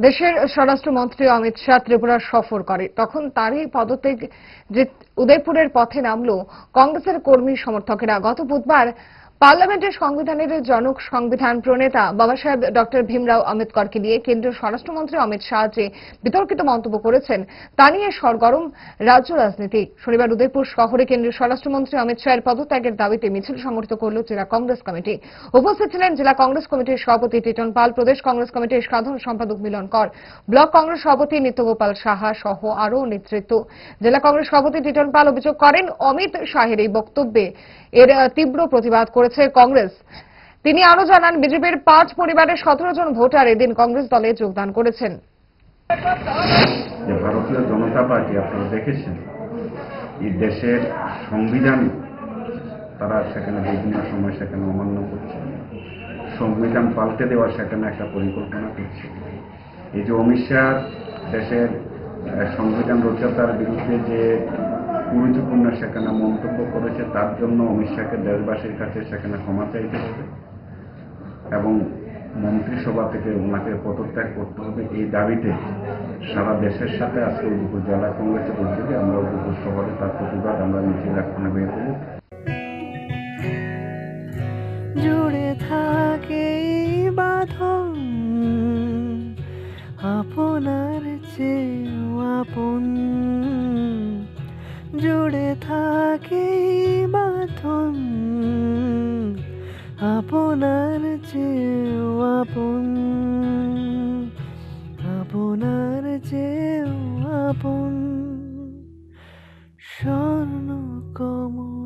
দেশের স্বরাষ্ট্রমন্ত্রী অমিত শাহ ত্রিপুরা সফর করে, তখন তারই পদত্যাগ যে উদয়পুরের পথে নামল কংগ্রেসের কর্মী সমর্থকেরা। গত বুধবার পার্লামেন্টের সংবিধানের জনক সংবিধান প্রণেতা বাবা সাহেব ডক্টর ভীমরাও আম্বেদকরকে নিয়ে কেন্দ্রীয় স্বরাষ্ট্রমন্ত্রী অমিত শাহ যে বিতর্কিত মন্তব্য করেছেন তা নিয়ে সরগরম রাজ্য রাজনীতি। শনিবার উদয়পুর শহরে কেন্দ্রীয় স্বরাষ্ট্রমন্ত্রী অমিত শাহের পদত্যাগের দাবিতে মিছিল সংগঠিত করল জেলা কংগ্রেস কমিটি। উপস্থিত ছিলেন জেলা কংগ্রেস কমিটির সভাপতি টিটন পাল, প্রদেশ কংগ্রেস কমিটির সাধারণ সম্পাদক মিলন কর, ব্লক কংগ্রেস সভাপতি নিত্যগোপাল সাহা সহ আরও নেতৃত্ব। জেলা কংগ্রেস সভাপতি টিটন পাল অভিযোগ করেন, অমিত শাহের এই বক্তব্যে এর তীব্র প্রতিবাদ করেছে কংগ্রেস। তিনি আরো জানান, বিজেপির 5 পরিবারের 17 জন ভোটার এদিন কংগ্রেস দলে যোগদান করেছেন। ভারতীয় জনতা পার্টি আপনারা দেখেছেন এই দেশের সংবিধান তারা সেখানে বিভিন্ন সময় সেখানে অমান্য করছে, সংবিধান পাল্টে দেওয়ার সেখানে একটা পরিকল্পনা করছে। এই যে অমিত শাহ দেশের সংবিধান রচয়িতার বিরুদ্ধে যে গুরুত্বপূর্ণ সেখানে মন্তব্য করেছে, তার জন্য অমিত শাহকে দেশবাসীর কাছে সেখানে ক্ষমা চাইতে হবে এবং মন্ত্রিসভা থেকে ওনাকে পদত্যাগ করতে হবে। এই দাবিতে সারা দেশের সাথে আজকে উদয়পুর জেলা কংগ্রেসের উদ্যোগে আমরা উদয়পুর শহরে তার প্রতিবাদ আমরা মিছিল রাখতে বের করব। জুড়ে থাকে বাঁধন আপনার চেয়েও আপন, জুড়ে থাকে বাঁধন আপনার চেয়েও আপন, আপনার চেয়েও আপন। স্বর্ণ কমল